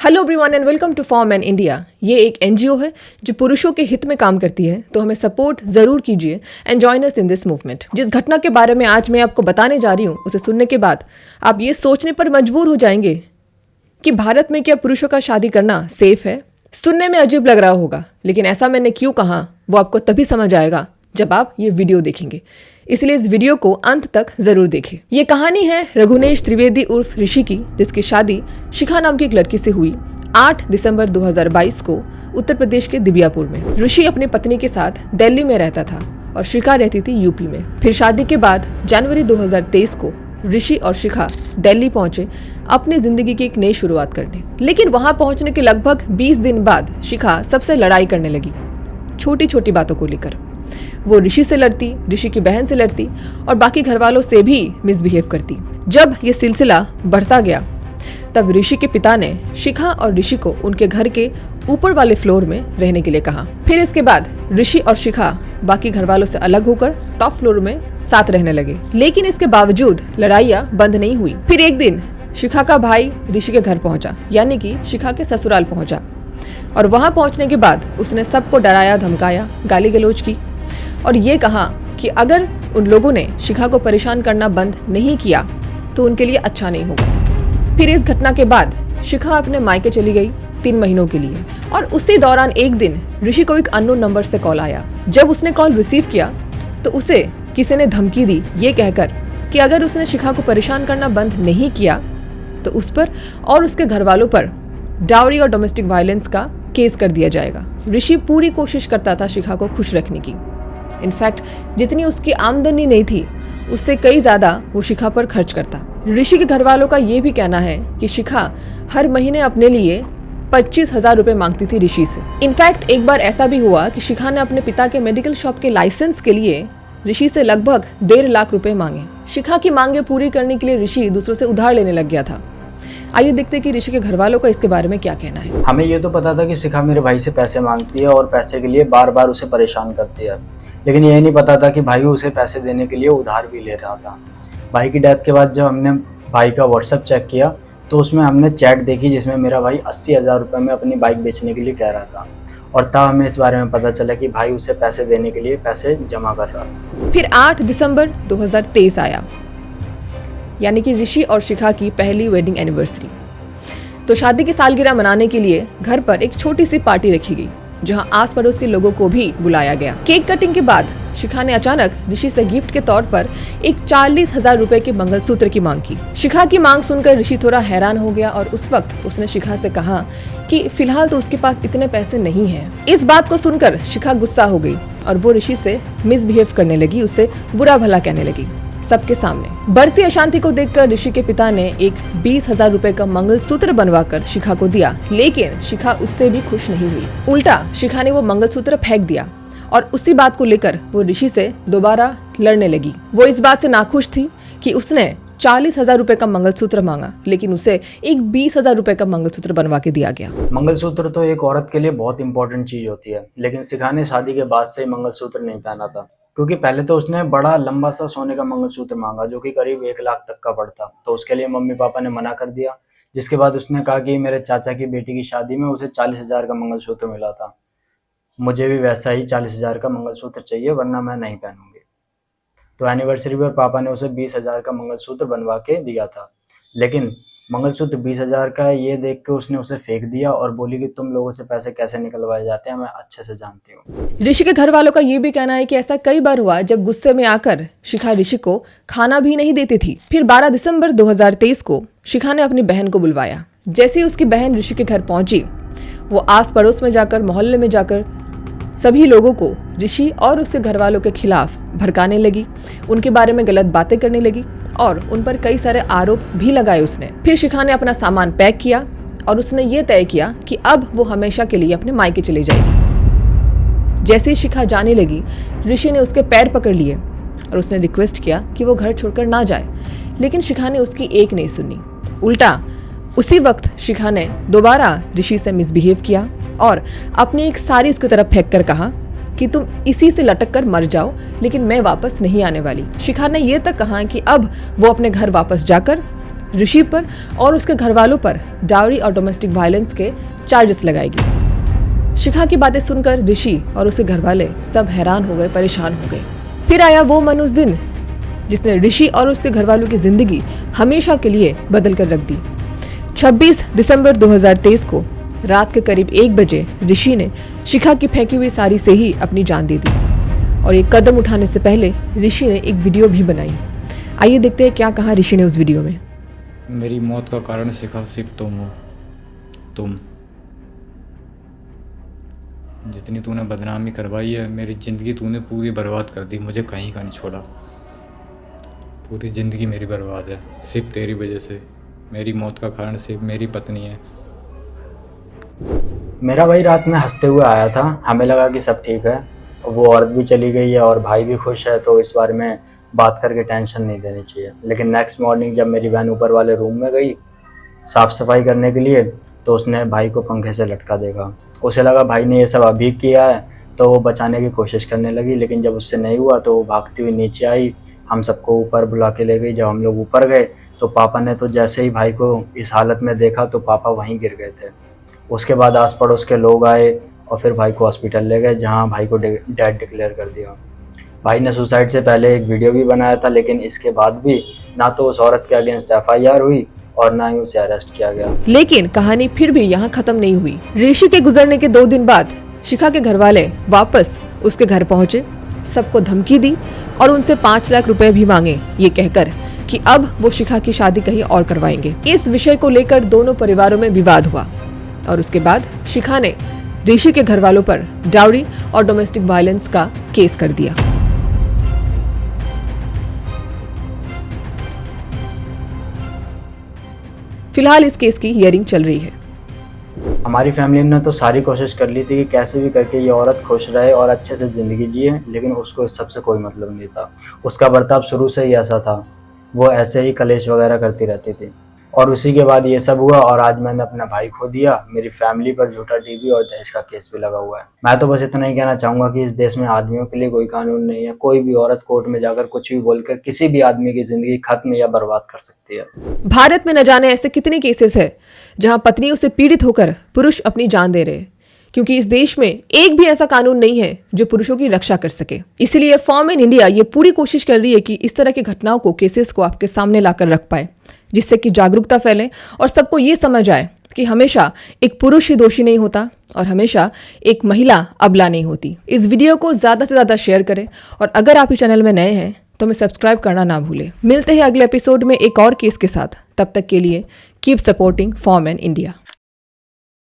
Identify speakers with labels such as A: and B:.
A: Hello everyone and welcome to for man India. ये एक NGO है जो पुरुषों के हित में काम करती है, तो हमें सपोर्ट जरूर कीजिए and join us in this movement. जिस घटना के बारे में आज मैं आपको बताने जा रही हूँ, उसे सुनने के बाद आप ये सोचने पर मजबूर हो जाएंगे कि भारत में क्या पुरुषों का शादी करना सेफ है। सुनने में अजीब लग रहा होगा, लेकिन ऐसा मैंने क्यों कहा वो आपको तभी समझ आएगा जब आप ये वीडियो देखेंगे, इसलिए इस वीडियो को अंत तक जरूर देखें। ये कहानी है रघुनेश त्रिवेदी उर्फ ऋषि की, जिसकी शादी शिखा नाम की एक लड़की से हुई 8 दिसंबर 2022 को उत्तर प्रदेश के दिबियापुर में। ऋषि अपनी पत्नी के साथ दिल्ली में रहता था और शिखा रहती थी यूपी में। फिर शादी के बाद जनवरी 2023 को ऋषि और शिखा दिल्ली पहुंचे अपनी जिंदगी की एक नई शुरुआत करने। लेकिन वहां पहुंचने के लगभग 20 दिन बाद शिखा सबसे लड़ाई करने लगी, छोटी छोटी बातों को लेकर। वो ऋषि से लड़ती, ऋषि की बहन से लड़ती और बाकी घर वालों से भी मिसबिहेव करती। जब ये सिलसिला बढ़ता गया तब ऋषि के पिता ने शिखा और ऋषि को उनके घर के ऊपर वाले फ्लोर में रहने के लिए कहा। फिर इसके बाद ऋषि और शिखा बाकी घर वालों से अलग होकर टॉप फ्लोर में साथ रहने लगे। लेकिन इसके बावजूद लड़ाइयाँ बंद नहीं हुई। फिर एक दिन शिखा का भाई ऋषि के घर पहुंचा, यानी कि शिखा के ससुराल पहुंचा, और वहां पहुंचने के बाद उसने सबको डराया, धमकाया, गाली गलौज की और ये कहा कि अगर उन लोगों ने शिखा को परेशान करना बंद नहीं किया तो उनके लिए अच्छा नहीं होगा। फिर इस घटना के बाद शिखा अपने मायके चली गई 3 महीनों के लिए, और उसी दौरान एक दिन ऋषि को एक अननोन नंबर से कॉल आया। जब उसने कॉल रिसीव किया तो उसे किसी ने धमकी दी, ये कहकर कि अगर उसने शिखा को परेशान करना बंद नहीं किया तो उस पर और उसके घर वालों पर डाउरी और डोमेस्टिक वायलेंस का केस कर दिया जाएगा। ऋषि पूरी कोशिश करता था शिखा को खुश रखने की। इनफैक्ट जितनी उसकी आमदनी नहीं थी उससे कई ज्यादा वो शिखा पर खर्च करता। ऋषि के घर वालों का ये भी कहना है कि शिखा हर महीने अपने लिए 25,000 रुपए मांगती थी ऋषि से। इनफैक्ट एक बार ऐसा भी हुआ कि शिखा ने अपने पिता के मेडिकल शॉप के लाइसेंस के लिए ऋषि से लगभग 1.5 लाख रुपए मांगे। शिखा की मांगे पूरी करने के लिए ऋषि दूसरों से उधार लेने लग गया था। आइए देखते हैं कि ऋषि के घर वालों का इसके बारे में क्या कहना है।
B: हमें ये तो पता था कि शिखा मेरे भाई से पैसे मांगती है और पैसे के लिए बार बार उसे परेशान करती है, लेकिन ये नहीं पता था कि भाई उसे पैसे देने के लिए उधार भी ले रहा था। भाई की डेथ के बाद जब हमने भाई का व्हाट्सएप चेक किया तो उसमें हमने चैट देखी जिसमें मेरा भाई 80,000 रुपये में अपनी बाइक बेचने के लिए कह रहा था, और तब हमें इस बारे में पता चला कि भाई उसे पैसे देने के लिए पैसे जमा कर रहा था।
A: फिर 8 दिसंबर 2023 आया, यानी कि ऋषि और शिखा की पहली वेडिंग एनिवर्सरी। तो शादी की सालगिरह मनाने के लिए घर पर एक छोटी सी पार्टी रखी गई, जहां आस पड़ोस के लोगों को भी बुलाया गया। केक कटिंग के बाद शिखा ने अचानक ऋषि से गिफ्ट के तौर पर एक 40,000 रुपए के मंगलसूत्र की मांग की। शिखा की मांग सुनकर ऋषि थोड़ा हैरान हो गया और उस वक्त उसने शिखा से कहा कि फिलहाल तो उसके पास इतने पैसे नहीं हैं। इस बात को सुनकर शिखा गुस्सा हो गई और वो ऋषि से मिसबिहेव करने लगी, उससे बुरा भला कहने लगी सबके सामने। बढ़ती अशांति को देखकर ऋषि के पिता ने एक 20,000 रुपए का मंगलसूत्र बनवाकर शिखा को दिया, लेकिन शिखा उससे भी खुश नहीं हुई। उल्टा शिखा ने वो मंगलसूत्र फेंक दिया और उसी बात को लेकर वो ऋषि से दोबारा लड़ने लगी। वो इस बात से नाखुश थी कि उसने 40,000 रुपए का मंगलसूत्र मांगा, लेकिन उसे एक 20,000 रुपए का मंगलसूत्र बनवा के दिया गया।
B: मंगलसूत्र तो एक औरत के लिए बहुत इंपॉर्टेंट चीज होती है, लेकिन शिखा ने शादी के बाद से मंगलसूत्र नहीं पहना था, क्योंकि पहले तो उसने बड़ा लंबा सा सोने का मंगलसूत्र मांगा जो कि करीब 1 लाख तक का पड़ता, तो उसके लिए मम्मी पापा ने मना कर दिया। जिसके बाद उसने कहा कि मेरे चाचा की बेटी की शादी में उसे 40,000 का मंगलसूत्र मिला था, मुझे भी वैसा ही 40,000 का मंगलसूत्र चाहिए वरना मैं नहीं पहनूंगी। तो एनिवर्सरी पर पापा ने उसे 20,000 का मंगलसूत्र बनवा के दिया था, लेकिन मंगलसूत्र 20,000 का है ये देख के उसने उसे फेंक दिया और बोली कि तुम लोगों से पैसे कैसे निकलवाए जाते हैं मैं अच्छे से जानती हूँ।
A: ऋषि के घर वालों का ये भी कहना है कि ऐसा कई बार हुआ जब गुस्से में आकर शिखा ऋषि को खाना भी नहीं देती थी। फिर 12 दिसंबर 2023 को शिखा ने अपनी बहन को बुलवाया। जैसे ही उसकी बहन ऋषि के घर पहुंची, वो आस पड़ोस में जाकर, मोहल्ले में जाकर सभी लोगों को ऋषि और उसके घर वालों के खिलाफ भड़काने लगी, उनके बारे में गलत बातें करने लगी और उन पर कई सारे आरोप भी लगाए उसने। फिर शिखा ने अपना सामान पैक किया और उसने ये तय किया कि अब वो हमेशा के लिए अपने मायके चली जाएगी। जैसे ही शिखा जाने लगी, ऋषि ने उसके पैर पकड़ लिए और उसने रिक्वेस्ट किया कि वो घर छोड़कर ना जाए, लेकिन शिखा ने उसकी एक नहीं सुनी। उल्टा उसी वक्त शिखा ने दोबारा ऋषि से मिसबिहेव किया और अपनी एक साड़ी उसकी तरफ फेंक कर कहा कि तुम इसी से लटक कर मर जाओ, लेकिन मैं वापस नहीं आने वाली। शिखा ने यह तक कहा कि अब वो अपने घर वापस जाकर ऋषि पर और उसके घर वालों पर डाउरी और डोमेस्टिक वायलेंस के चार्जेस लगाएगी। शिखा की बातें सुनकर ऋषि और उसके घर वाले सब हैरान हो गए, परेशान हो गए। फिर आया वो मनोज दिन जिसने ऋषि और उसके घर वालों की जिंदगी हमेशा के लिए बदल कर रख दी। 26 दिसंबर 2023 को रात के करीब 1 बजे ऋषि ने शिखा की फेंकी हुई साड़ी से ही अपनी जान दे दी और ये कदम उठाने से पहले ऋषि ने एक वीडियो भी बनाई। आइए देखते हैं क्या कहा ऋषि ने उस वीडियो में।
C: मेरी मौत का कारण शिखा सिर्फ तुम हो। तुम जितनी तूने बदनामी करवाई है, मेरी ज़िंदगी तूने पूरी बर्बाद कर दी, मुझे कहीं का नहीं छोड़ा। पूरी ज़िंदगी मेरी बर्बाद है सिर्फ तेरी वजह से। मेरी मौत का कारण सिर्फ मेरी पत्नी है।
B: मेरा भाई रात में हंसते हुए आया था, हमें लगा कि सब ठीक है, वो औरत भी चली गई है और भाई भी खुश है, तो इस बारे में बात करके टेंशन नहीं देनी चाहिए। लेकिन नेक्स्ट मॉर्निंग जब मेरी बहन ऊपर वाले रूम में गई साफ़ सफाई करने के लिए, तो उसने भाई को पंखे से लटका देखा। उसे लगा भाई ने ये सब अभी किया है, तो वो बचाने की कोशिश करने लगी, लेकिन जब उससे नहीं हुआ तो वो भागती हुई नीचे आई, हम सबको ऊपर बुला के ले गई। जब हम लोग ऊपर गए तो पापा ने तो जैसे ही भाई को इस हालत में देखा तो पापा वहीं गिर गए थे। उसके बाद आस पड़ोस के लोग आए और फिर भाई को हॉस्पिटल ले गए, जहां भाई को डेड डिक्लेयर कर दिया। भाई ने सुसाइड से पहले एक वीडियो भी बनाया था, लेकिन इसके बाद भी ना तो उस औरत के अगेंस्ट FIR हुई और ना ही उसे अरेस्ट किया गया।
A: लेकिन कहानी फिर भी यहाँ खत्म नहीं हुई। ऋषि के गुजरने के 2 दिन बाद शिखा के घर वाले वापस उसके घर पहुंचे, सबको धमकी दी और उनसे 5 लाख रुपए भी मांगे, ये कहकर कि अब वो शिखा की शादी कहीं और करवाएंगे। इस विषय को लेकर दोनों परिवारों में विवाद हुआ और उसके बाद शिखा ने ऋषि के घर वालों पर डाउरी और डोमेस्टिक वायलेंस का केस कर दिया। फिलहाल इस केस की हियरिंग चल रही है।
B: हमारी फैमिली ने तो सारी कोशिश कर ली थी कि कैसे भी करके ये औरत खुश रहे और अच्छे से ज़िंदगी जिए, लेकिन उसको इस सबसे कोई मतलब नहीं था। उसका बर्ताव शुरू से ही ऐसा था, वो ऐसे ही कलेश वगैरह करती रहती थी और उसी के बाद ये सब हुआ और आज मैंने अपना भाई खो दिया। मेरी फैमिली पर झूठा टीवी और दहेज का केस भी लगा हुआ है। मैं तो बस इतना ही कहना चाहूँगा कि इस देश में आदमियों के लिए कोई कानून नहीं है। कोई भी औरत कोर्ट में जाकर कुछ भी बोलकर किसी भी आदमी की ज़िंदगी खत्म या बर्बाद कर सकती है।
A: भारत में न जाने ऐसे कितने केसेस है जहां पत्नियों से पीड़ित होकर पुरुष अपनी जान दे रहे हैं, क्योंकि इस देश में एक भी ऐसा कानून नहीं है जो पुरुषों की रक्षा कर सके। इसीलिए फॉर्म इन इंडिया ये पूरी कोशिश कर रही है कि इस तरह की घटनाओं को, केसेस को आपके सामने लाकर रख पाए, जिससे कि जागरूकता फैले और सबको ये समझ आए कि हमेशा एक पुरुष ही दोषी नहीं होता और हमेशा एक महिला अबला नहीं होती। इस वीडियो को ज़्यादा से ज़्यादा शेयर करें और अगर आप इस चैनल में नए हैं तो हमें सब्सक्राइब करना ना भूलें। मिलते हैं अगले एपिसोड में एक और केस के साथ। तब तक के लिए keep supporting form in India.